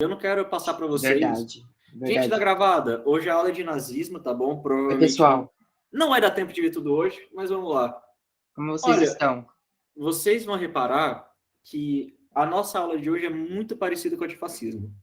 Eu não quero passar para vocês. Verdade. Gente da gravada, hoje é aula de nazismo, tá bom? Provavelmente pessoal, não vai dar tempo de ver tudo hoje, mas vamos lá. como vocês estão? Vocês vão reparar que a nossa aula de hoje é muito parecida com a de fascismo.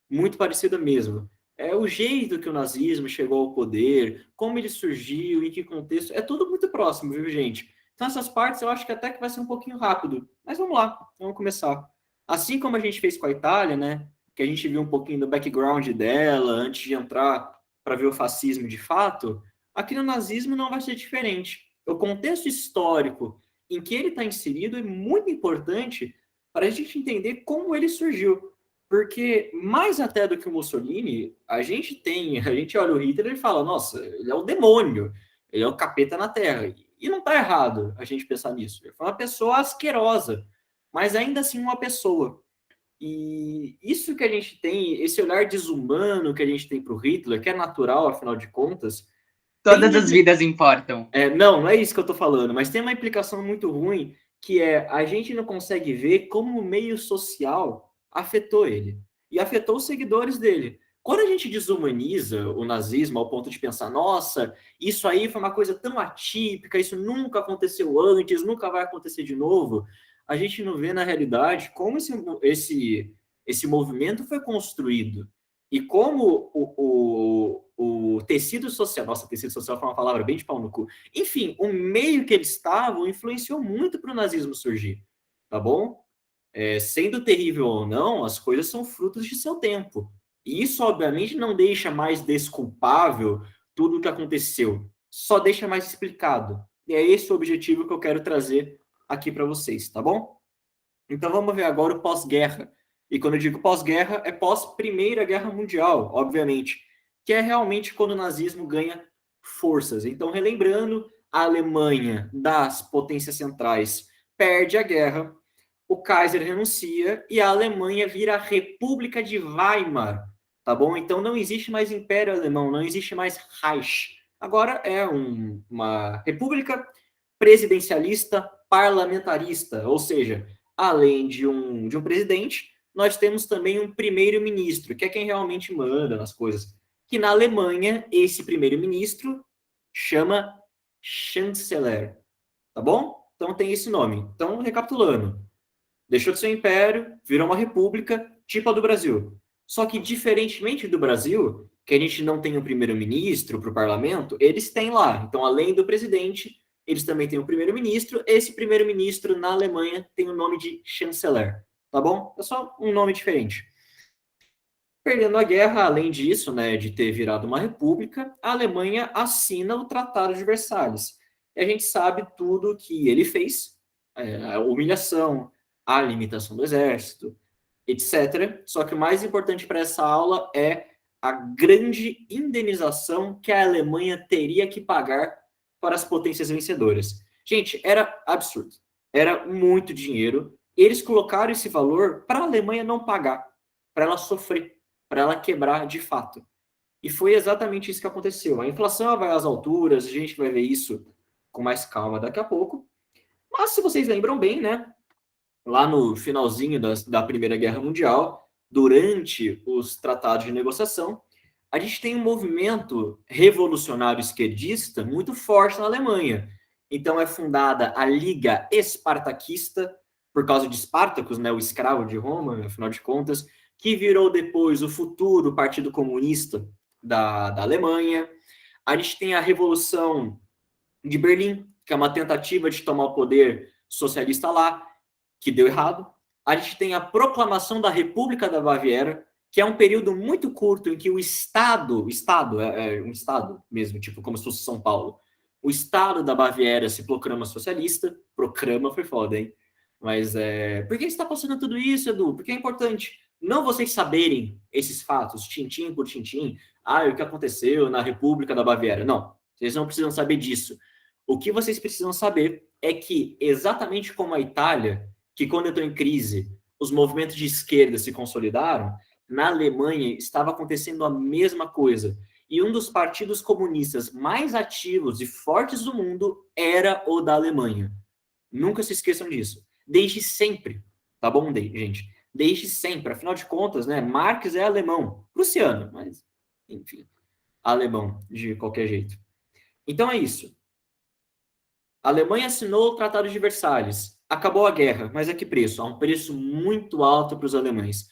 Muito parecida mesmo. É o jeito que o nazismo chegou ao poder, como ele surgiu, em que contexto, é tudo muito próximo, viu, gente? Então essas partes eu acho que até que vai ser um pouquinho rápido. Mas vamos lá, vamos começar. Assim como a gente fez com a Itália, né? Que a gente viu um pouquinho do background dela antes de entrar para ver o fascismo de fato, aqui no nazismo não vai ser diferente. O contexto histórico em que ele está inserido é muito importante para a gente entender como ele surgiu. Porque, mais até do que o Mussolini, a gente olha o Hitler e fala, nossa, ele é o demônio, ele é o capeta na Terra. E não está errado a gente pensar nisso. Ele foi uma pessoa asquerosa, mas ainda assim uma pessoa. E isso que a gente tem, esse olhar desumano que a gente tem para o Hitler, que é natural, afinal de contas. Todas as vidas importam. Não é isso que eu estou falando, mas tem uma implicação muito ruim, que é a gente não consegue ver como o meio social afetou ele. E afetou os seguidores dele. Quando a gente desumaniza o nazismo ao ponto de pensar, nossa, isso aí foi uma coisa tão atípica, isso nunca aconteceu antes, nunca vai acontecer de novo, a gente não vê na realidade como esse movimento foi construído. E como o tecido social... Nossa, tecido social foi uma palavra bem de pau no cu. Enfim, o meio que eles estavam influenciou muito para o nazismo surgir, tá bom? Sendo terrível ou não, as coisas são frutos de seu tempo. E isso, obviamente, não deixa mais desculpável tudo o que aconteceu. Só deixa mais explicado. E é esse o objetivo que eu quero trazer aqui para vocês, tá bom? Então vamos ver agora o pós-guerra. E quando eu digo pós-guerra, é pós-Primeira Guerra Mundial, obviamente, que é realmente quando o nazismo ganha forças. Então, relembrando, a Alemanha das potências centrais perde a guerra, o Kaiser renuncia e a Alemanha vira a República de Weimar, tá bom? Então não existe mais Império Alemão, não existe mais Reich. Agora é uma república presidencialista parlamentarista, ou seja, além de um presidente, nós temos também um primeiro-ministro, que é quem realmente manda nas coisas. Que na Alemanha, esse primeiro-ministro chama chanceler, tá bom? Então tem esse nome. Então, recapitulando, deixou de ser um império, virou uma república, tipo a do Brasil. Só que, diferentemente do Brasil, que a gente não tem um primeiro-ministro para o parlamento, eles têm lá. Então, além do presidente, eles também têm um primeiro-ministro. Esse primeiro-ministro, na Alemanha, tem o nome de chanceler. Tá bom? É só um nome diferente. Perdendo a guerra, além disso, né, de ter virado uma república, a Alemanha assina o Tratado de Versalhes. E a gente sabe tudo o que ele fez, a humilhação, a limitação do exército, etc. Só que o mais importante para essa aula é a grande indenização que a Alemanha teria que pagar para as potências vencedoras. Gente, era absurdo. Era muito dinheiro. Eles colocaram esse valor para a Alemanha não pagar, para ela sofrer, para ela quebrar de fato. E foi exatamente isso que aconteceu. A inflação vai às alturas, a gente vai ver isso com mais calma daqui a pouco. Mas se vocês lembram bem, né? Lá no finalzinho da Primeira Guerra Mundial, durante os tratados de negociação, a gente tem um movimento revolucionário esquerdista muito forte na Alemanha. Então é fundada a Liga Espartaquista, por causa de Espartacus, né, o escravo de Roma, afinal de contas, que virou depois o futuro Partido Comunista da Alemanha. A gente tem a Revolução de Berlim, que é uma tentativa de tomar o poder socialista lá, que deu errado. A gente tem a proclamação da República da Baviera, que é um período muito curto em que o Estado é um Estado mesmo, tipo como se fosse São Paulo, o Estado da Baviera se proclama socialista, proclama foi foda, hein? Mas por que está passando tudo isso, Edu? Porque é importante não vocês saberem esses fatos, tintim por tintim, o que aconteceu na República da Baviera. Não, vocês não precisam saber disso. O que vocês precisam saber é que, exatamente como a Itália, que quando entrou em crise, os movimentos de esquerda se consolidaram, na Alemanha estava acontecendo a mesma coisa. E um dos partidos comunistas mais ativos e fortes do mundo era o da Alemanha. Nunca se esqueçam disso. Desde sempre, tá bom, gente? desde sempre. Afinal de contas, né, Marx é alemão, prussiano, mas, enfim, alemão, de qualquer jeito. Então é isso. A Alemanha assinou o Tratado de Versalhes. Acabou a guerra, mas a que preço? A um preço muito alto para os alemães.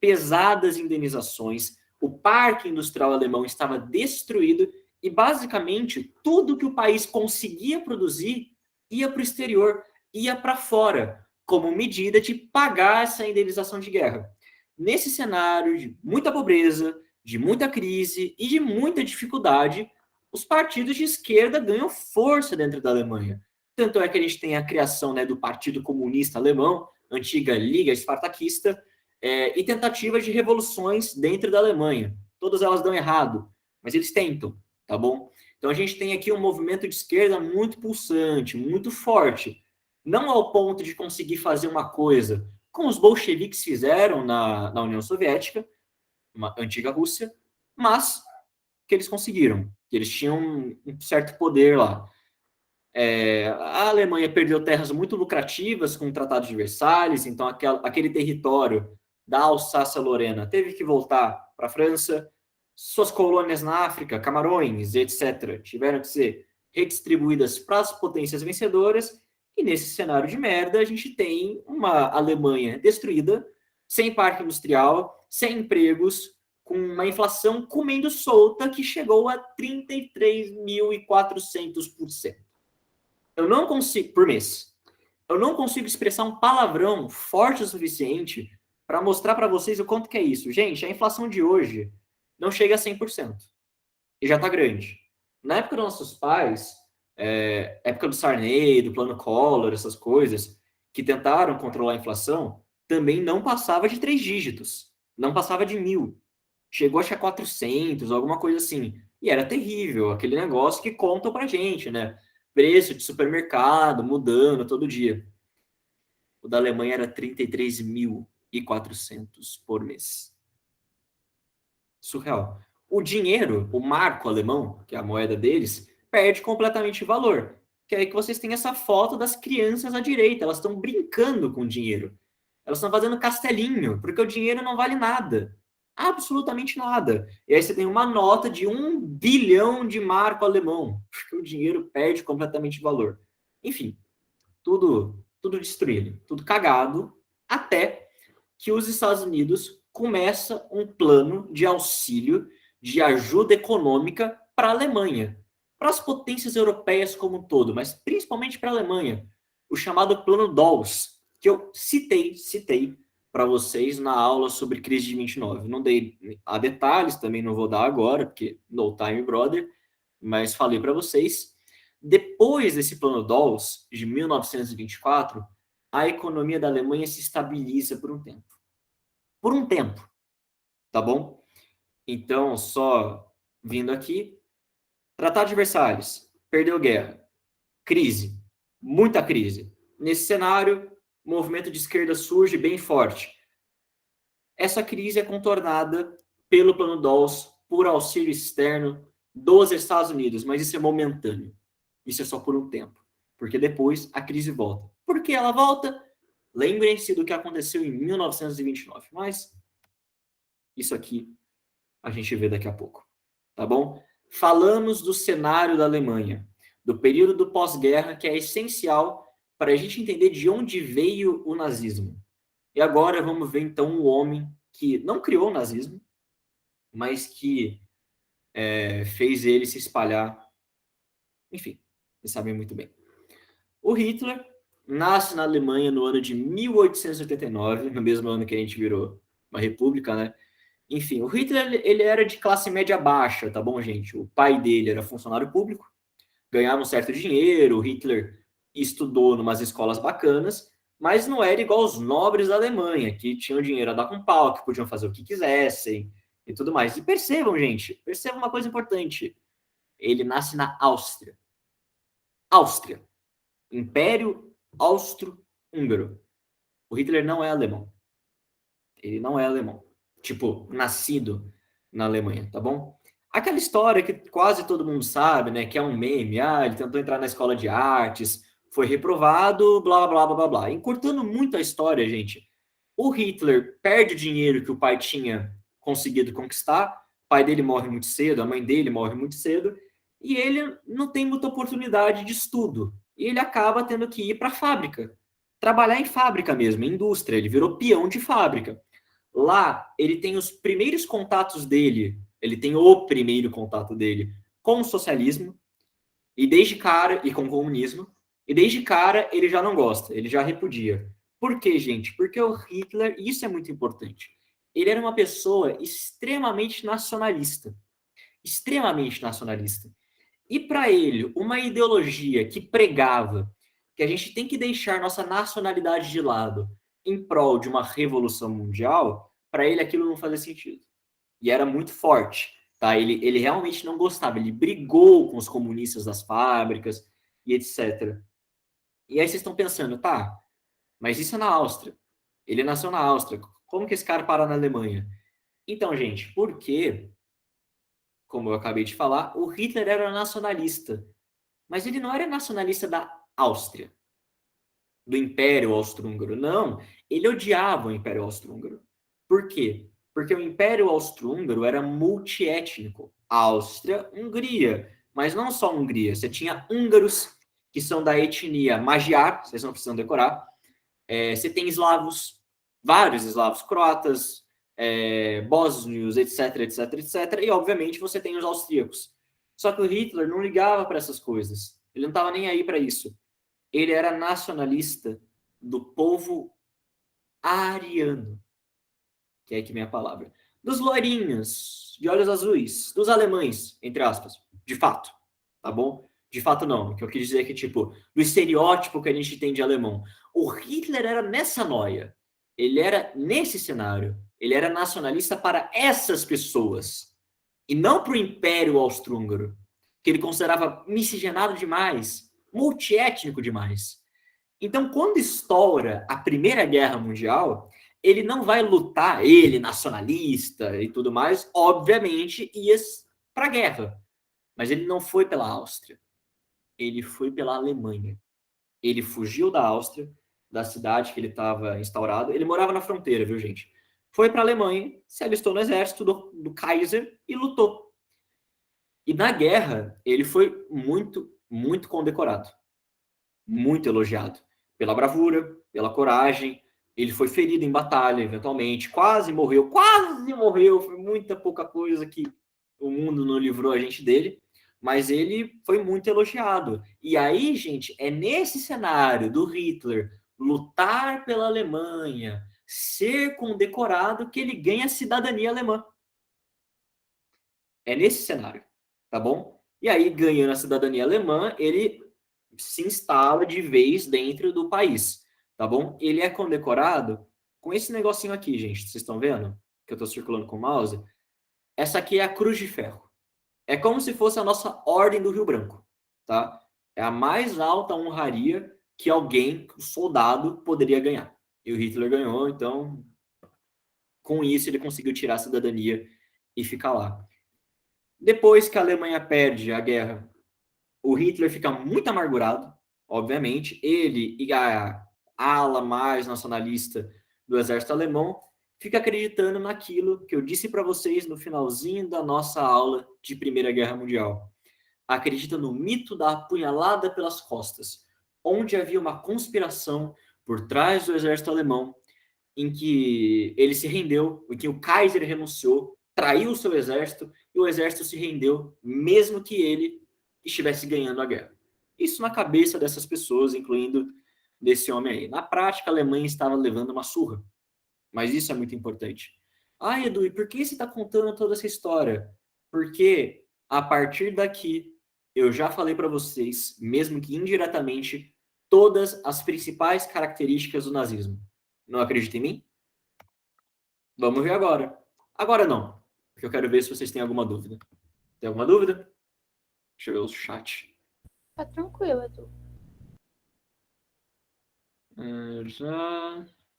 Pesadas indenizações, o parque industrial alemão estava destruído e, basicamente, tudo que o país conseguia produzir ia para o exterior, ia para fora, como medida de pagar essa indenização de guerra. Nesse cenário de muita pobreza, de muita crise e de muita dificuldade, os partidos de esquerda ganham força dentro da Alemanha. Tanto é que a gente tem a criação, né, do Partido Comunista Alemão, antiga Liga Espartaquista, e tentativas de revoluções dentro da Alemanha. Todas elas dão errado, mas eles tentam, tá bom? Então a gente tem aqui um movimento de esquerda muito pulsante, muito forte. Não ao ponto de conseguir fazer uma coisa como os bolcheviques fizeram na União Soviética, uma antiga Rússia, mas que eles conseguiram, que eles tinham um certo poder lá. A Alemanha perdeu terras muito lucrativas com o Tratado de Versalhes, então aquele território da Alsácia-Lorena teve que voltar para a França. Suas colônias na África, Camarões, etc., tiveram que ser redistribuídas para as potências vencedoras, e nesse cenário de merda a gente tem uma Alemanha destruída, sem parque industrial, sem empregos, com uma inflação comendo solta que chegou a 33.400%. Eu não consigo, por mês, eu não consigo expressar um palavrão forte o suficiente para mostrar para vocês o quanto que é isso. Gente, a inflação de hoje não chega a 100%. E já está grande. Na época dos nossos pais, época do Sarney, do Plano Collor, essas coisas, que tentaram controlar a inflação, também não passava de 3 dígitos. Não passava de 1.000. Chegou acho que a 400, alguma coisa assim. E era terrível, aquele negócio que contam pra gente, né? Preço de supermercado mudando todo dia. O da Alemanha era 33.400 por mês. Surreal. O dinheiro, o marco alemão, que é a moeda deles, perde completamente valor. Que é aí que vocês têm essa foto das crianças à direita. Elas estão brincando com o dinheiro. Elas estão fazendo castelinho, porque o dinheiro não vale nada. Absolutamente nada. E aí você tem uma nota de 1 bilhão de marco alemão, porque o dinheiro perde completamente valor. Enfim, tudo destruído, tudo cagado, até que os Estados Unidos começa um plano de auxílio, de ajuda econômica para a Alemanha, para as potências europeias como um todo, mas principalmente para a Alemanha, o chamado Plano Dawes, que eu citei para vocês na aula sobre crise de 29. Não dei a detalhes, também não vou dar agora, porque no time, brother, mas falei para vocês. Depois desse Plano Dawes, de 1924, a economia da Alemanha se estabiliza por um tempo. Por um tempo, tá bom? Então, só vindo aqui, Tratado de Versalhes, perdeu guerra, crise, muita crise. Nesse cenário, o movimento de esquerda surge bem forte. Essa crise é contornada pelo Plano Dawes, por auxílio externo dos Estados Unidos, mas isso é momentâneo. Isso é só por um tempo, porque depois a crise volta. Por que ela volta? Lembrem-se do que aconteceu em 1929, mas isso aqui a gente vê daqui a pouco, tá bom? Falamos do cenário da Alemanha, do período do pós-guerra, que é essencial para a gente entender de onde veio o nazismo. E agora vamos ver, então, um homem que não criou o nazismo, mas que fez ele se espalhar. Enfim, vocês sabem muito bem. O Hitler nasce na Alemanha no ano de 1889, no mesmo ano que a gente virou uma república, né? Enfim, o Hitler, ele era de classe média baixa, tá bom, gente? O pai dele era funcionário público, ganhava um certo dinheiro, o Hitler estudou em umas escolas bacanas, mas não era igual os nobres da Alemanha, que tinham dinheiro a dar com pau, que podiam fazer o que quisessem e tudo mais. E percebam, gente, percebam uma coisa importante. Ele nasce na Áustria. Áustria. Império Austro-Húngaro. O Hitler não é alemão. Ele não é alemão. Tipo, nascido na Alemanha, tá bom? Aquela história que quase todo mundo sabe, né? Que é um meme. Ele tentou entrar na escola de artes, foi reprovado, blá, blá, blá, blá, blá. Encurtando muito a história, gente. O Hitler perde o dinheiro que o pai tinha conseguido conquistar, o pai dele morre muito cedo, a mãe dele morre muito cedo, e ele não tem muita oportunidade de estudo. E ele acaba tendo que ir para a fábrica, trabalhar em fábrica mesmo, em indústria. Ele virou peão de fábrica. Lá, ele tem os primeiros contatos dele, ele tem o primeiro contato dele com o socialismo, e desde cara, e com o comunismo, e desde cara ele já não gosta, ele já repudia. Por quê, gente? Porque o Hitler, e isso é muito importante, ele era uma pessoa extremamente nacionalista. Extremamente nacionalista. E para ele, uma ideologia que pregava que a gente tem que deixar nossa nacionalidade de lado em prol de uma revolução mundial, para ele aquilo não fazia sentido. E era muito forte. Tá? Ele realmente não gostava, ele brigou com os comunistas das fábricas e etc. E aí vocês estão pensando, tá, mas isso é na Áustria. Ele nasceu na Áustria. Como que esse cara para na Alemanha? Então, gente, porque, como eu acabei de falar, o Hitler era nacionalista. Mas ele não era nacionalista da Áustria, do Império Austro-Húngaro. Não, ele odiava o Império Austro-Húngaro. Por quê? Porque o Império Austro-Húngaro era multiétnico. Áustria, Hungria. Mas não só Hungria. Você tinha húngaros, que são da etnia Magyar, vocês não precisam decorar. Você tem eslavos, vários eslavos, croatas, bósnios, etc, etc, etc. E, obviamente, você tem os austríacos. Só que o Hitler não ligava para essas coisas. Ele não estava nem aí para isso. Ele era nacionalista do povo ariano, que é que vem a palavra. Dos loirinhos, de olhos azuis, dos alemães, entre aspas, de fato, tá bom? De fato não, o que eu quis dizer é que, tipo, do estereótipo que a gente tem de alemão. O Hitler era nessa noia, ele era nesse cenário, ele era nacionalista para essas pessoas, e não para o Império Austro-Húngaro, que ele considerava miscigenado demais, multiétnico demais. Então, quando estoura a Primeira Guerra Mundial, ele não vai lutar, ele, nacionalista e tudo mais, obviamente, ia para a guerra. Mas ele não foi pela Áustria, ele foi pela Alemanha. Ele fugiu da Áustria, da cidade que ele estava instaurado. Ele morava na fronteira, viu, gente? Foi para a Alemanha, se alistou no exército do Kaiser e lutou. E na guerra, ele foi muito, muito condecorado. Muito elogiado. Pela bravura, pela coragem. Ele foi ferido em batalha, eventualmente. Quase morreu. Quase morreu. Foi muita pouca coisa que o mundo não livrou a gente dele. Mas ele foi muito elogiado. E aí, gente, é nesse cenário do Hitler lutar pela Alemanha, ser condecorado, que ele ganha a cidadania alemã. É nesse cenário, tá bom? E aí, ganhando a cidadania alemã, ele se instala de vez dentro do país, tá bom? Ele é condecorado com esse negocinho aqui, gente. Vocês estão vendo? Que eu estou circulando com o mouse. Essa aqui é a Cruz de Ferro. É como se fosse a nossa Ordem do Rio Branco, tá? É a mais alta honraria que alguém, um soldado, poderia ganhar. E o Hitler ganhou, então, com isso, ele conseguiu tirar a cidadania e ficar lá. Depois que a Alemanha perde a guerra, o Hitler fica muito amargurado, obviamente. Ele e a ala mais nacionalista do exército alemão fica acreditando naquilo que eu disse para vocês no finalzinho da nossa aula de Primeira Guerra Mundial. Acredita no mito da apunhalada pelas costas, onde havia uma conspiração por trás do exército alemão, em que ele se rendeu, em que o Kaiser renunciou, traiu o seu exército e o exército se rendeu, mesmo que ele estivesse ganhando a guerra. Isso na cabeça dessas pessoas, incluindo desse homem aí. Na prática, a Alemanha estava levando uma surra, mas isso é muito importante. Ah, Edu, e por que você está contando toda essa história? Porque a partir daqui, eu já falei para vocês, mesmo que indiretamente, todas as principais características do nazismo. Não acredita em mim? Vamos ver agora. Agora não, porque eu quero ver se vocês têm alguma dúvida. Tem alguma dúvida? Deixa eu ver o chat. Tá tranquilo, Edu.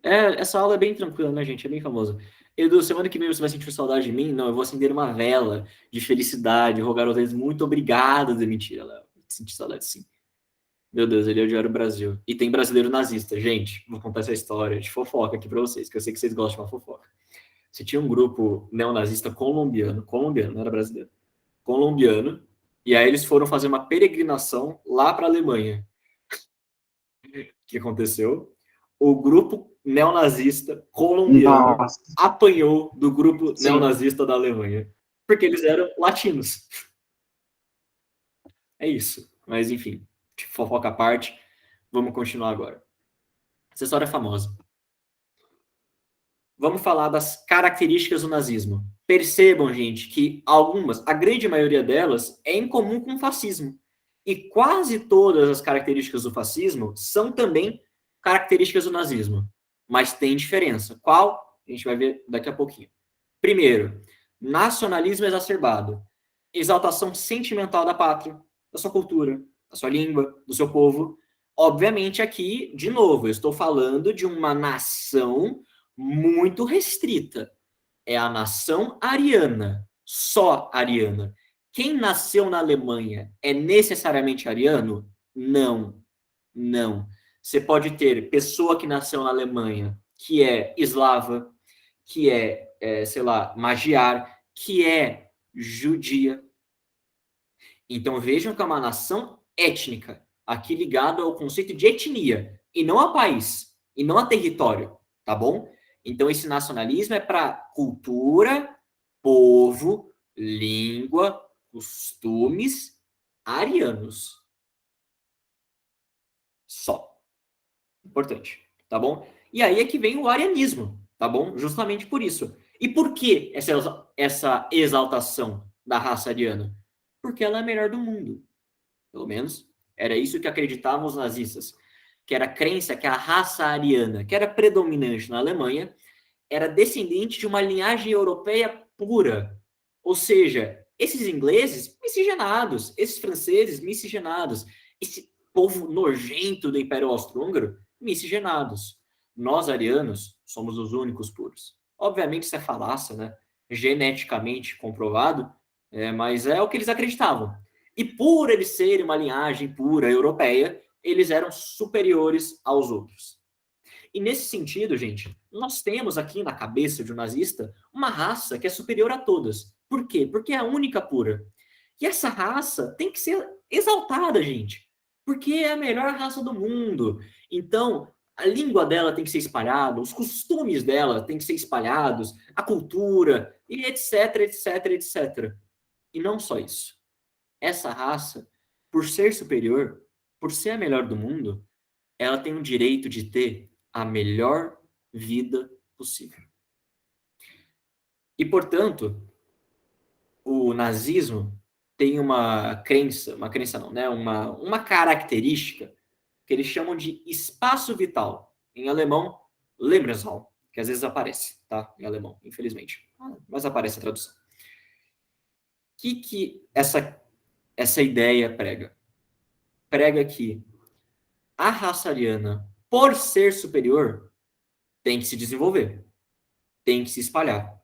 Essa aula é bem tranquila, né, gente? É bem famosa. Edu, semana que vem você vai sentir saudade de mim? Não, eu vou acender uma vela de felicidade, rogar aos dedos. Muito obrigado, de mentira, Léo. Sentir saudade, sim. Meu Deus, ele odiava o Brasil. E tem brasileiro nazista. Gente, vou contar essa história de fofoca aqui pra vocês, que eu sei que vocês gostam de uma fofoca. Você tinha um grupo neonazista colombiano, não era brasileiro, colombiano, e aí eles foram fazer uma peregrinação lá para a Alemanha. O que aconteceu? O grupo neonazista colombiano Nossa. apanhou do grupo Sim. neonazista da Alemanha, porque eles eram latinos. É isso. Mas, enfim, fofoca à parte, vamos continuar agora. Essa história é famosa. Vamos falar das características do nazismo. Percebam, gente, que a grande maioria delas, é em comum com o fascismo. E quase todas as características do fascismo são também características do nazismo. Mas tem diferença. Qual? A gente vai ver daqui a pouquinho. Primeiro, nacionalismo exacerbado. Exaltação sentimental da pátria, da sua cultura, da sua língua, do seu povo. Obviamente aqui, de novo, eu estou falando de uma nação muito restrita. É a nação ariana, só ariana. Quem nasceu na Alemanha é necessariamente ariano? Não, não. Você pode ter pessoa que nasceu na Alemanha que é eslava, que sei lá, magiar, que é judia. Então vejam que é uma nação étnica, aqui ligado ao conceito de etnia, e não a país, e não a território, tá bom? Então esse nacionalismo é para cultura, povo, língua, costumes arianos. Só. Importante, tá bom? E aí é que vem o arianismo, tá bom? Justamente por isso. E por que essa exaltação da raça ariana? Porque ela é a melhor do mundo. Pelo menos era isso que acreditavam os nazistas, que era a crença que a raça ariana, que era predominante na Alemanha, era descendente de uma linhagem europeia pura. Ou seja, esses ingleses miscigenados, esses franceses miscigenados, esse povo nojento do Império Austro-Húngaro miscigenados. Nós, arianos, somos os únicos puros. Obviamente isso é falácia, né? Geneticamente comprovado, mas é o que eles acreditavam. E por eles serem uma linhagem pura europeia, eles eram superiores aos outros. E nesse sentido, gente, nós temos aqui na cabeça de um nazista uma raça que é superior a todas. Por quê? Porque é a única pura. E essa raça tem que ser exaltada, gente. Porque é a melhor raça do mundo. Então, a língua dela tem que ser espalhada, os costumes dela têm que ser espalhados, a cultura, e etc, etc, etc. E não só isso. Essa raça, por ser superior, por ser a melhor do mundo, ela tem o direito de ter a melhor vida possível. E, portanto, o nazismo tem uma crença não, né? Uma característica que eles chamam de espaço vital. Em alemão, Lebensraum, que às vezes aparece, tá? Em alemão, infelizmente. Mas aparece a tradução. O que essa ideia prega? Prega que a raça ariana, por ser superior, tem que se desenvolver, tem que se espalhar.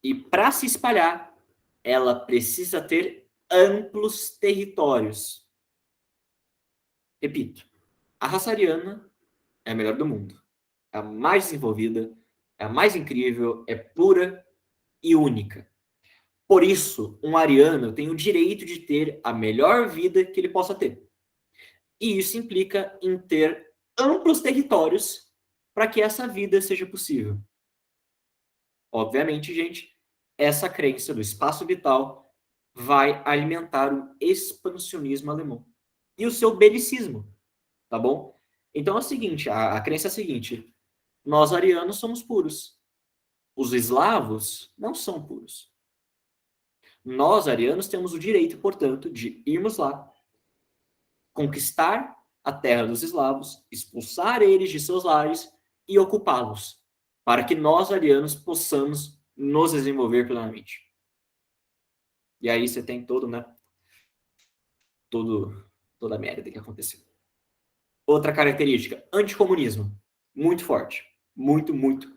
E para se espalhar, ela precisa ter amplos territórios. Repito, a raça ariana é a melhor do mundo. É a mais desenvolvida, é a mais incrível, é pura e única. Por isso, um ariano tem o direito de ter a melhor vida que ele possa ter. E isso implica em ter amplos territórios para que essa vida seja possível. Obviamente, gente, essa crença do espaço vital vai alimentar o expansionismo alemão e o seu belicismo, tá bom? Então é o seguinte, a crença é a seguinte: nós arianos somos puros, os eslavos não são puros. Nós arianos temos o direito, portanto, de irmos lá, conquistar a terra dos eslavos, expulsar eles de seus lares e ocupá-los, para que nós arianos possamos nos desenvolver plenamente. E aí você tem toda a merda que aconteceu. Outra característica, anticomunismo. Muito forte. Muito, muito,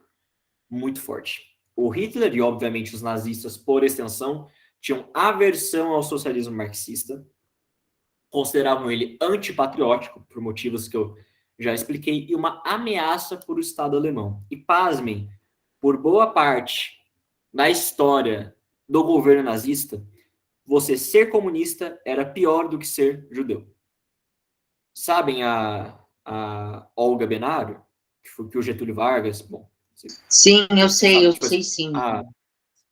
muito forte. O Hitler e, obviamente, os nazistas, por extensão, tinham aversão ao socialismo marxista, consideravam ele antipatriótico, por motivos que eu já expliquei, e uma ameaça para o Estado alemão. E pasmem, por boa parte da história do governo nazista, você ser comunista era pior do que ser judeu. Sabem a Olga Benário, que o Getúlio Vargas... Bom, sim, eu sei tipo, sim.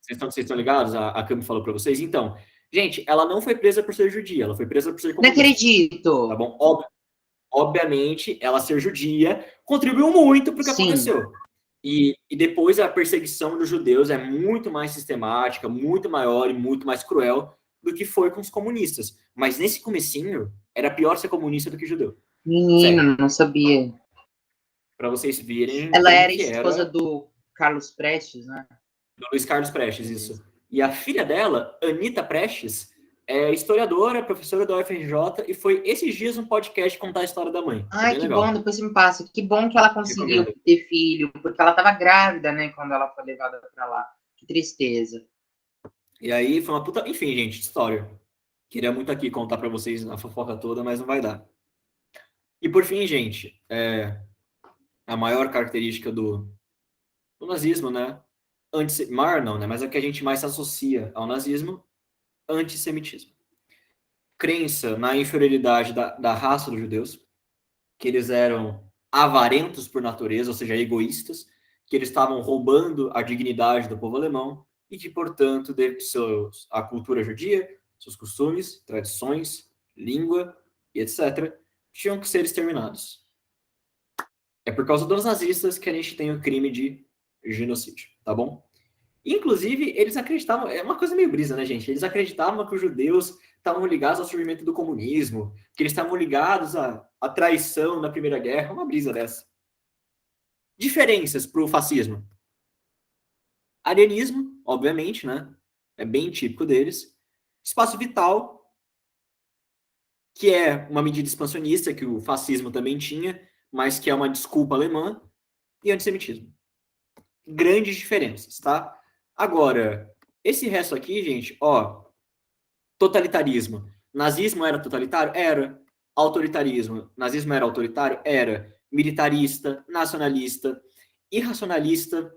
Vocês estão ligados? A Cami falou para vocês? Então, gente, ela não foi presa por ser judia, ela foi presa por ser Não comunista. acredito. Tá bom? Obviamente, ela ser judia contribuiu muito para o que aconteceu. E depois a perseguição dos judeus é muito mais sistemática, muito maior e muito mais cruel do que foi com os comunistas. Mas nesse comecinho, era pior ser comunista do que judeu. Menino, não sabia. Para vocês verem. Ela era esposa do Carlos Prestes, né? Do Luiz Carlos Prestes, isso. E a filha dela, Anita Prestes, é historiadora, professora da UFRJ, e foi esses dias um podcast contar a história da mãe. Ai, que legal. Bom, depois você me passa. Que bom que ela conseguiu ter filho, porque ela estava grávida, né, quando ela foi levada para lá. Que tristeza. E aí foi uma puta... Enfim, gente, história. Queria muito aqui contar para vocês a fofoca toda, mas não vai dar. E por fim, gente, a maior característica do nazismo, né? Maior não, né? Mas é que a gente mais se associa ao nazismo, antissemitismo. Crença na inferioridade da raça dos judeus, que eles eram avarentos por natureza, ou seja, egoístas, que eles estavam roubando a dignidade do povo alemão e que, portanto, a cultura judia, seus costumes, tradições, língua e etc., tinham que ser exterminados. É por causa dos nazistas que a gente tem o crime de genocídio, tá bom? Inclusive, eles acreditavam... É uma coisa meio brisa, né, gente? Eles acreditavam que os judeus estavam ligados ao surgimento do comunismo, que eles estavam ligados à traição na Primeira Guerra. Uma brisa dessa. Diferenças para o fascismo. Arianismo, obviamente, né? É bem típico deles. Espaço vital, que é uma medida expansionista que o fascismo também tinha, mas que é uma desculpa alemã. E antissemitismo. Grandes diferenças, tá? Agora, esse resto aqui, gente, ó, totalitarismo. Nazismo era totalitário? Era. Autoritarismo. Nazismo era autoritário? Era. Militarista, nacionalista, irracionalista,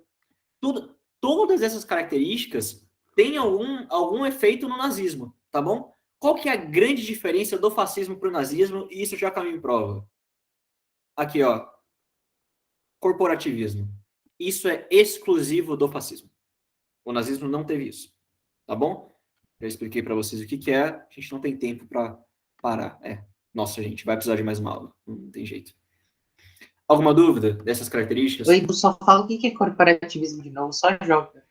todas essas características têm algum efeito no nazismo, tá bom? Qual que é a grande diferença do fascismo para o nazismo? E isso já caiu em prova. Aqui, ó. Corporativismo. Isso é exclusivo do fascismo. O nazismo não teve isso, tá bom? Já expliquei para vocês o que é. A gente não tem tempo para parar. Nossa, gente, vai precisar de mais uma aula. Não tem jeito. Alguma dúvida dessas características? Oi, só fala o que é corporativismo de novo, só joga.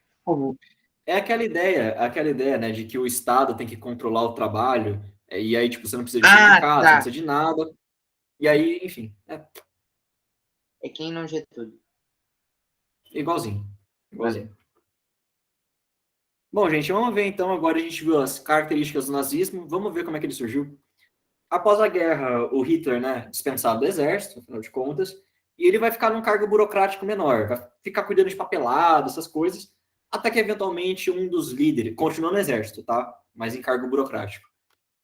É aquela ideia, né, de que o Estado tem que controlar o trabalho, e aí, tipo, você não precisa de sindicato, tá. não precisa de nada. E aí, enfim. É quem não Getúlio. Igualzinho. Bom, gente, vamos ver então. Agora a gente viu as características do nazismo. Vamos ver como é que ele surgiu. Após a guerra, o Hitler, né, dispensado do exército, afinal de contas, e ele vai ficar num cargo burocrático menor, vai ficar cuidando de papelado, essas coisas, até que eventualmente um dos líderes, continua no exército, tá? Mas em cargo burocrático.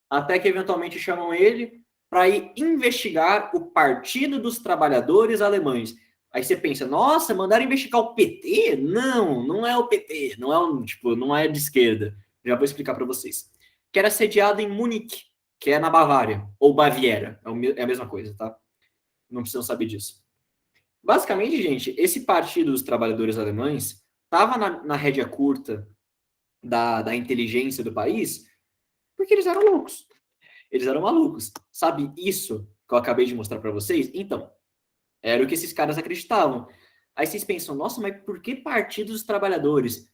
Até que eventualmente chamam ele para ir investigar o Partido dos Trabalhadores Alemães. Aí você pensa, nossa, mandaram investigar o PT? Não, não é o PT, não é de esquerda. Já vou explicar para vocês. Que era sediado em Munique, que é na Bavária, ou Baviera, é a mesma coisa, tá? Não precisam saber disso. Basicamente, gente, esse Partido dos Trabalhadores Alemães estava na rédea curta da inteligência do país porque eles eram loucos. Eles eram malucos. Sabe isso que eu acabei de mostrar para vocês? Então, era o que esses caras acreditavam. Aí vocês pensam, nossa, mas por que Partido dos Trabalhadores?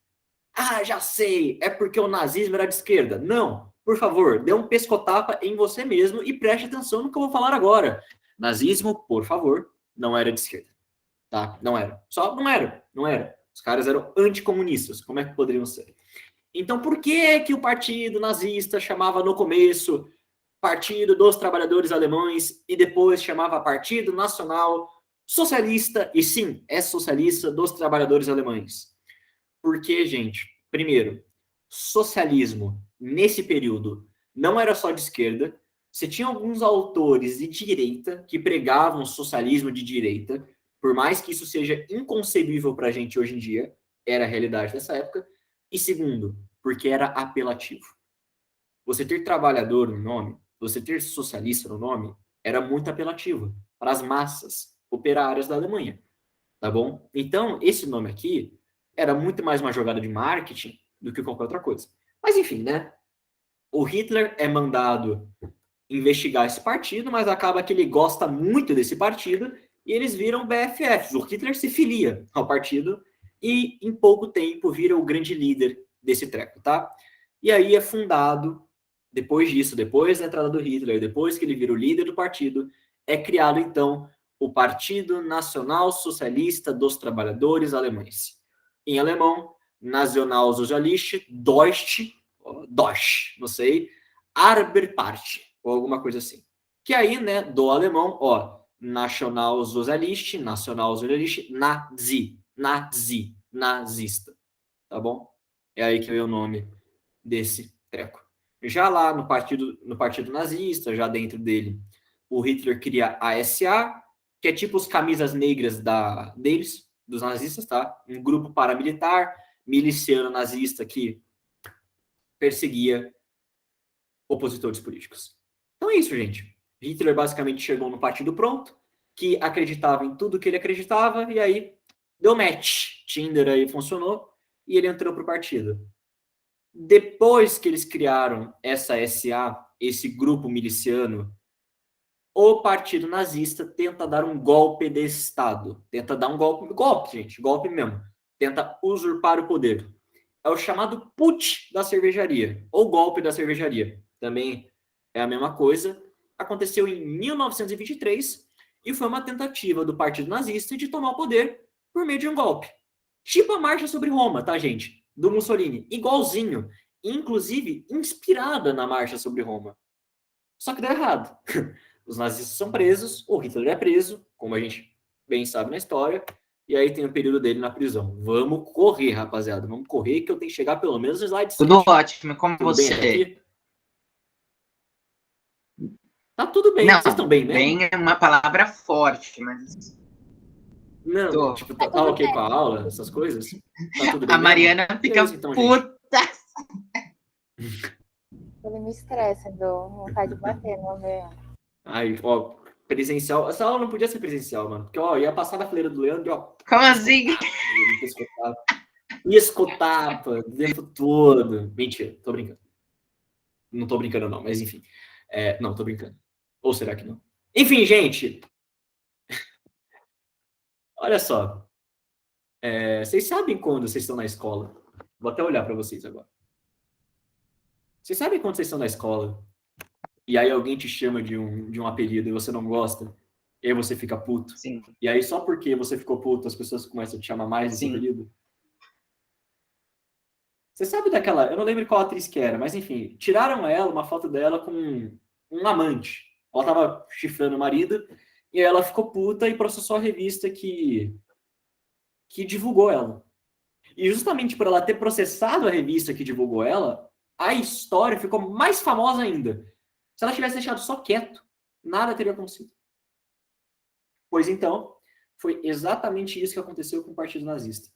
Ah, já sei, é porque o nazismo era de esquerda. Não, por favor, dê um pescotapa em você mesmo e preste atenção no que eu vou falar agora. Nazismo, por favor, não era de esquerda. Tá? Não era. Só não era. Os caras eram anticomunistas. Como é que poderiam ser? Então, por que o partido nazista chamava no começo Partido dos Trabalhadores Alemães e depois chamava Partido Nacional Socialista? E sim, é socialista dos trabalhadores alemães. Porque, gente, primeiro, socialismo, nesse período, não era só de esquerda. você tinha alguns autores de direita que pregavam socialismo de direita, por mais que isso seja inconcebível para a gente hoje em dia, era a realidade dessa época. E segundo, porque era apelativo. Você ter trabalhador no nome, você ter socialista no nome, era muito apelativo para as massas operárias da Alemanha, tá bom? Então, esse nome aqui era muito mais uma jogada de marketing do que qualquer outra coisa. Mas, enfim, né? O Hitler é mandado investigar esse partido, mas acaba que ele gosta muito desse partido e eles viram BFFs. O Hitler se filia ao partido e, em pouco tempo, vira o grande líder desse treco, tá? E aí é fundado, depois disso, depois da entrada do Hitler, depois que ele vira o líder do partido, é criado, então, o Partido Nacional Socialista dos Trabalhadores Alemães. Em alemão, Nationalsozialistische Deutsch, não sei, Arbeiterpartei, ou alguma coisa assim. Que aí, né, do alemão, ó, Nationalsozialist, nazista, tá bom? É aí que vem o nome desse treco. Já lá no partido nazista, já dentro dele, o Hitler cria a SA, que é tipo os camisas negras deles, dos nazistas, tá? Um grupo paramilitar, miliciano nazista que perseguia opositores políticos. Então é isso, gente. Hitler basicamente chegou no partido pronto, que acreditava em tudo que ele acreditava, e aí deu match. Tinder aí funcionou, e ele entrou pro partido. Depois que eles criaram essa SA, esse grupo miliciano, o partido nazista tenta dar um golpe de Estado. Tenta dar um golpe, gente, golpe mesmo. Tenta usurpar o poder. É o chamado putsch da cervejaria, ou golpe da cervejaria. Também é a mesma coisa. Aconteceu em 1923 e foi uma tentativa do partido nazista de tomar o poder por meio de um golpe. Tipo a Marcha sobre Roma, tá, gente? Do Mussolini. Igualzinho. Inclusive, inspirada na Marcha sobre Roma. Só que deu errado. Os nazistas são presos, o Hitler é preso, como a gente bem sabe na história, e aí tem o período dele na prisão. Vamos correr, rapaziada. Vamos correr que eu tenho que chegar pelo menos no slide 7. Tudo ótimo, como Tudo você? Bem aqui? Tá tudo bem, Não, vocês estão bem, né? bem é uma palavra forte, mas... Não, Tô. tipo, tá ok com a aula, essas coisas? Tá tudo bem A Mariana mesmo? fica Beleza, então, gente. puta. Ele me estressa, dou vontade de bater no meu. Aí, ó, presencial. Essa aula não podia ser presencial, mano. Porque, ó, ia passar na fileira do Leandro e, ó. Como assim? Escotava o tempo todo. Mentira, tô brincando. Não tô brincando, não, mas enfim. Não, tô brincando. Ou será que não? Enfim, gente. Olha só. Vocês sabem quando vocês estão na escola? Vou até olhar para vocês agora. Vocês sabem quando vocês estão na escola e aí alguém te chama de um apelido e você não gosta, e aí você fica puto? Sim. E aí só porque você ficou puto as pessoas começam a te chamar mais desse Sim. apelido? Você sabe daquela... Eu não lembro qual atriz que era, mas enfim, tiraram ela, uma foto dela com um amante. Ela tava chifrando o marido e aí ela ficou puta e processou a revista que divulgou ela. E justamente por ela ter processado a revista que divulgou ela, a história ficou mais famosa ainda. Se ela tivesse deixado só quieto, nada teria acontecido. Pois então, foi exatamente isso que aconteceu com o Partido Nazista.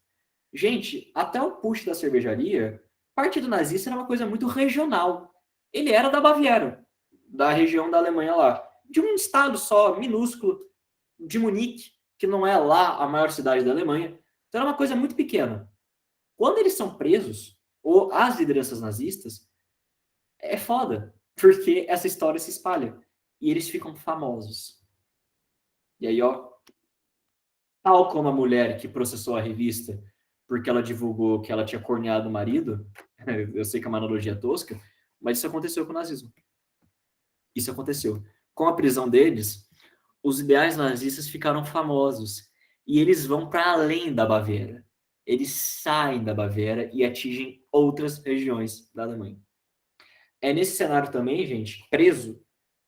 Gente, até o putsch da cervejaria, o Partido Nazista era uma coisa muito regional. Ele era da Baviera, da região da Alemanha lá. De um estado só, minúsculo, de Munique, que não é lá a maior cidade da Alemanha. Então era uma coisa muito pequena. Quando eles são presos, ou as lideranças nazistas, é foda, porque essa história se espalha. E eles ficam famosos. E aí, ó, tal como a mulher que processou a revista porque ela divulgou que ela tinha corneado o marido, eu sei que é uma analogia tosca, mas isso aconteceu com o nazismo. Isso aconteceu. Com a prisão deles, os ideais nazistas ficaram famosos. E eles vão para além da Baviera. Eles saem da Baviera e atingem outras regiões da Alemanha. É nesse cenário também, gente, preso,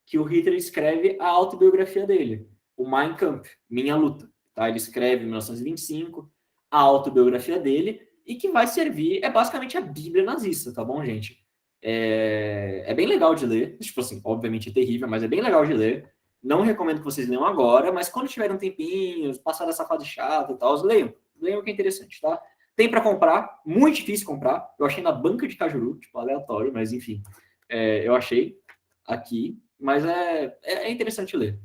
que o Hitler escreve a autobiografia dele, o Mein Kampf, Minha Luta. Tá? Ele escreve em 1925 a autobiografia dele e que vai servir, é basicamente a Bíblia nazista, tá bom, gente? É bem legal de ler. Tipo assim, obviamente é terrível, mas é bem legal de ler. Não recomendo que vocês leiam agora, mas quando tiverem um tempinho, passar dessa fase chata e tal, leiam. Leiam que é interessante, tá? Tem para comprar, muito difícil comprar. Eu achei na banca de Cajuru, tipo, aleatório, mas enfim. Eu achei aqui, mas é interessante ler.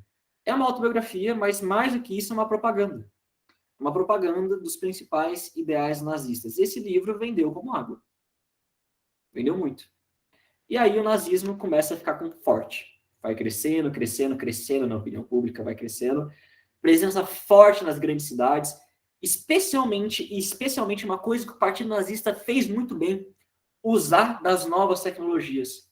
É uma autobiografia, mas mais do que isso é uma propaganda. Uma propaganda dos principais ideais nazistas. Esse livro vendeu como água. Vendeu muito. E aí o nazismo começa a ficar forte. Vai crescendo, crescendo, crescendo na opinião pública, vai crescendo. Presença forte nas grandes cidades, especialmente uma coisa que o Partido Nazista fez muito bem, usar das novas tecnologias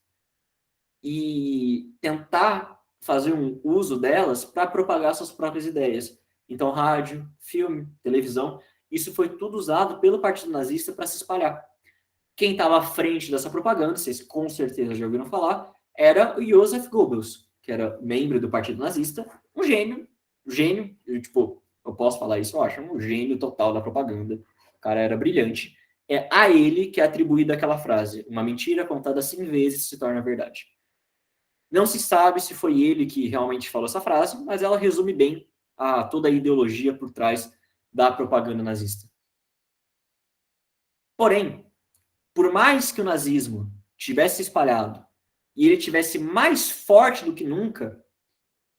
e tentar fazer um uso delas para propagar suas próprias ideias. Então, rádio, filme, televisão, isso foi tudo usado pelo Partido Nazista para se espalhar. Quem estava à frente dessa propaganda, vocês com certeza já ouviram falar, era o Joseph Goebbels, que era membro do Partido Nazista, um gênio, tipo, eu posso falar isso, eu acho, um gênio total da propaganda. O cara era brilhante. É a ele que é atribuída aquela frase: uma mentira contada 100 vezes se torna verdade. Não se sabe se foi ele que realmente falou essa frase, mas ela resume bem toda a ideologia por trás da propaganda nazista. Porém, por mais que o nazismo tivesse espalhado e ele tivesse mais forte do que nunca,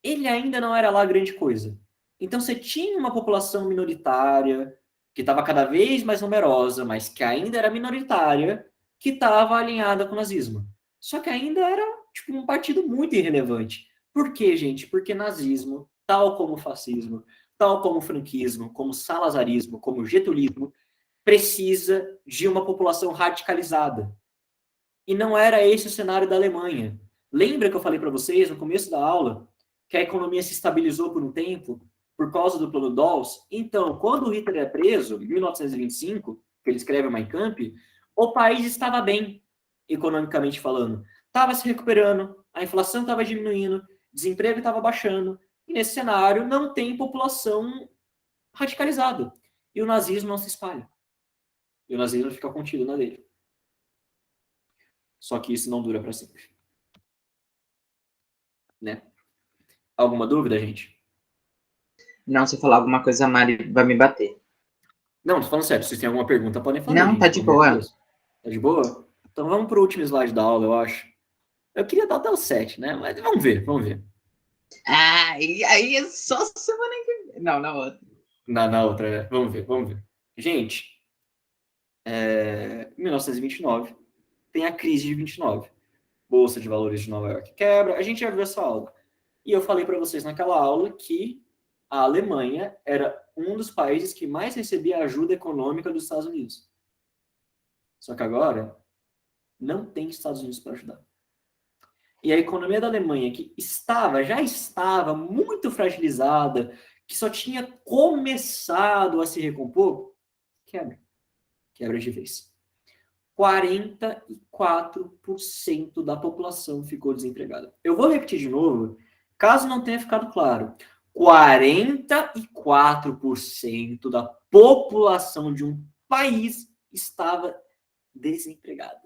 ele ainda não era lá grande coisa. Então você tinha uma população minoritária, que estava cada vez mais numerosa, mas que ainda era minoritária, que estava alinhada com o nazismo. Só que ainda era tipo, um partido muito irrelevante. Por quê, gente? Porque nazismo, tal como fascismo, tal como franquismo, como salazarismo, como getulismo, precisa de uma população radicalizada. E não era esse o cenário da Alemanha. Lembra que eu falei para vocês no começo da aula que a economia se estabilizou por um tempo por causa do plano Dawes? Então, quando o Hitler é preso, em 1925, que ele escreve o Mein Kampf, o país estava bem, economicamente falando. Estava se recuperando, a inflação estava diminuindo, desemprego estava baixando, e nesse cenário não tem população radicalizada. E o nazismo não se espalha. E o nazismo fica contido na dele. Só que isso não dura para sempre. Né? Alguma dúvida, gente? Não, se eu falar alguma coisa, a Mari vai me bater. Não, tô falando sério. Se vocês têm alguma pergunta, podem fazer. Não, gente, tá de boa. Tá de boa? Então vamos pro último slide da aula, eu acho. Eu queria dar até o 7, né? Mas vamos ver, vamos ver. Ah, e aí é só semana que vem. Não, na outra. Na outra, né? Vamos ver, vamos ver. Gente, 1929 tem a crise de 29. Bolsa de Valores de Nova York quebra. A gente já viu essa aula. E eu falei para vocês naquela aula que a Alemanha era um dos países que mais recebia ajuda econômica dos Estados Unidos. Só que agora não tem Estados Unidos para ajudar. E a economia da Alemanha, que já estava muito fragilizada, que só tinha começado a se recompor, quebra de vez. 44% da população ficou desempregada. Eu vou repetir de novo, caso não tenha ficado claro. 44% da população de um país estava desempregada.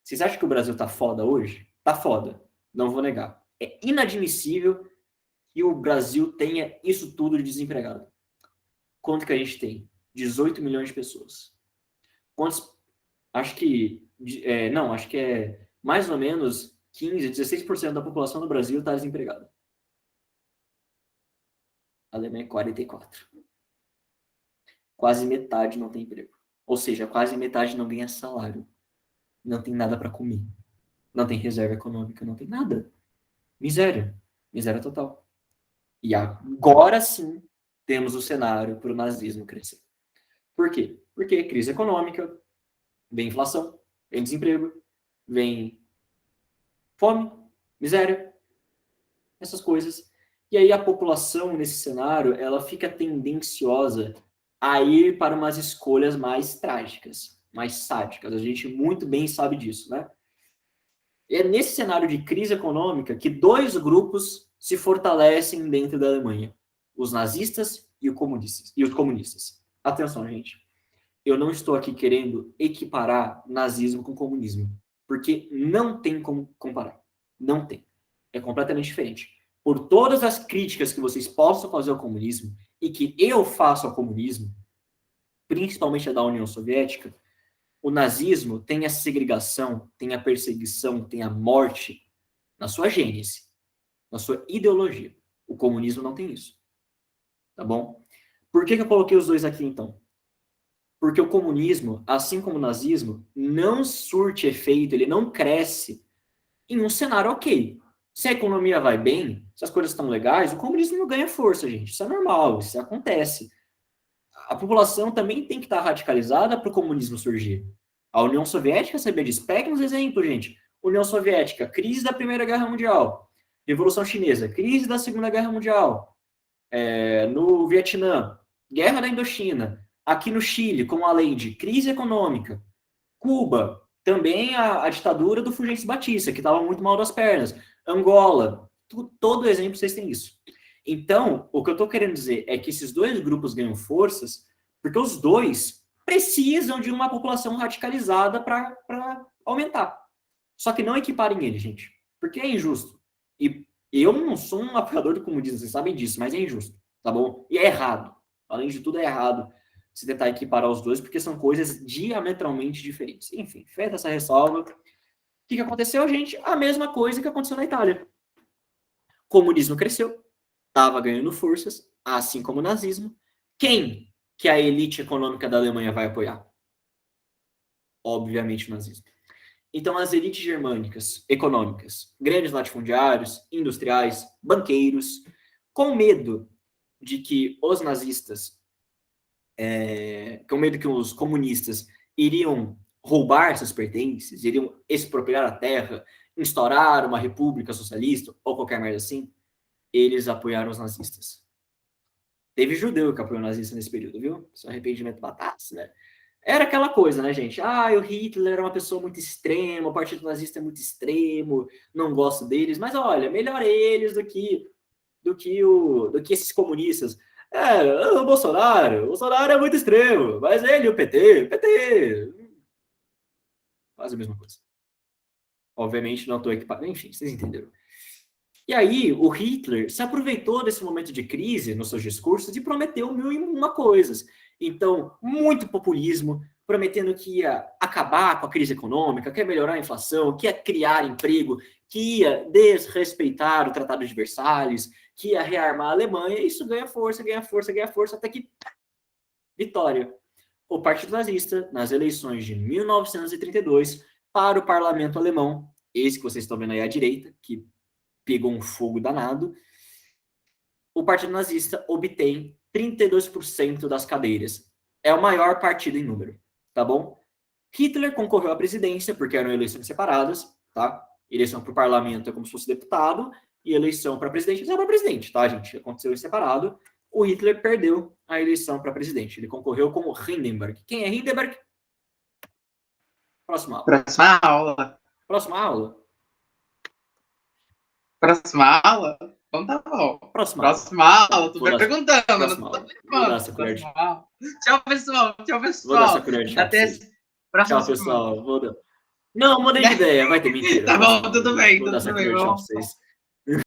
Vocês acham que o Brasil tá foda hoje? Tá foda, não vou negar. É inadmissível que o Brasil tenha isso tudo de desempregado. Quanto que a gente tem? 18 milhões de pessoas. Quantos? Acho que é mais ou menos 15, 16% da população do Brasil está desempregada. A Alemanha é 44%. Quase metade não tem emprego. Ou seja, quase metade não ganha salário. Não tem nada para comer. Não tem reserva econômica, não tem nada. Miséria. Miséria total. E agora sim temos o cenário para o nazismo crescer. Por quê? Porque crise econômica, vem inflação, vem desemprego, vem fome, miséria, essas coisas. E aí a população, nesse cenário, ela fica tendenciosa a ir para umas escolhas mais trágicas, mais sádicas. A gente muito bem sabe disso, né? E é nesse cenário de crise econômica que dois grupos se fortalecem dentro da Alemanha: os nazistas e os comunistas. Atenção, gente. eu não estou aqui querendo equiparar nazismo com comunismo, porque não tem como comparar. Não tem. É completamente diferente. Por todas as críticas que vocês possam fazer ao comunismo e que eu faço ao comunismo, principalmente a da União Soviética, o nazismo tem a segregação, tem a perseguição, tem a morte na sua gênese, na sua ideologia. O comunismo não tem isso. Tá bom? Por que eu coloquei os dois aqui, então? Porque o comunismo, assim como o nazismo, não surte efeito, ele não cresce em um cenário ok. Se a economia vai bem, se as coisas estão legais, o comunismo não ganha força, gente. Isso é normal, isso acontece. A população também tem que estar radicalizada para o comunismo surgir. A União Soviética sabia disso. Peguem uns exemplos, gente. União Soviética, crise da Primeira Guerra Mundial. Revolução Chinesa, crise da Segunda Guerra Mundial. No Vietnã, Guerra da Indochina. Aqui no Chile, com a Allende, crise econômica. Cuba, também a ditadura do Fulgêncio Batista, que estava muito mal das pernas. Angola, todo exemplo vocês têm isso. Então, o que eu estou querendo dizer é que esses dois grupos ganham forças porque os dois precisam de uma população radicalizada para aumentar. Só que não equiparem eles, gente, porque é injusto. E eu não sou um apoiador do comunismo, vocês sabem disso, mas é injusto, tá bom? E é errado. Além de tudo, é errado se tentar equiparar os dois, porque são coisas diametralmente diferentes. Enfim, feita essa ressalva, o que aconteceu, gente? A mesma coisa que aconteceu na Itália. O comunismo cresceu, estava ganhando forças, assim como o nazismo. Quem que a elite econômica da Alemanha vai apoiar? Obviamente o nazismo. Então, as elites germânicas, econômicas, grandes latifundiários, industriais, banqueiros, com medo de que os nazistas, com medo que os comunistas iriam roubar seus pertences, iriam expropriar a terra, instaurar uma república socialista ou qualquer merda assim, eles apoiaram os nazistas. Teve judeu que apoiou o nazista nesse período, viu? Isso é arrependimento batatas, né? Era aquela coisa, né, gente? O Hitler era uma pessoa muito extrema, o partido nazista é muito extremo, não gosto deles, mas olha, melhor eles do que esses comunistas. O Bolsonaro é muito extremo, mas ele, o PT, quase a mesma coisa. Obviamente não estou equipado, enfim, vocês entenderam. E aí, o Hitler se aproveitou desse momento de crise nos seus discursos e prometeu 1001 coisas. Então, muito populismo, prometendo que ia acabar com a crise econômica, que ia melhorar a inflação, que ia criar emprego, que ia desrespeitar o Tratado de Versalhes, que ia rearmar a Alemanha, e isso ganha força, até que vitória. O Partido Nazista, nas eleições de 1932, para o parlamento alemão, esse que vocês estão vendo aí à direita, que pegou um fogo danado, o Partido Nazista obtém 32% das cadeiras. É o maior partido em número, tá bom? Hitler concorreu à presidência, porque eram eleições separadas, tá? Eleição para o parlamento é como se fosse deputado, e eleição para presidente é para presidente, tá, gente? Aconteceu em separado. O Hitler perdeu a eleição para presidente. Ele concorreu com o Hindenburg. Quem é Hindenburg? Próxima aula. Próxima aula? Então tá bom. Próxima aula. Tu vai perguntando. Tchau, pessoal. Vou dar essa colher de chá pra vocês. Tchau, pessoal. Não, mudei de ideia. Vai ter mentira. Tá bom, tudo bem. Vou dar essa colher de chá pra vocês.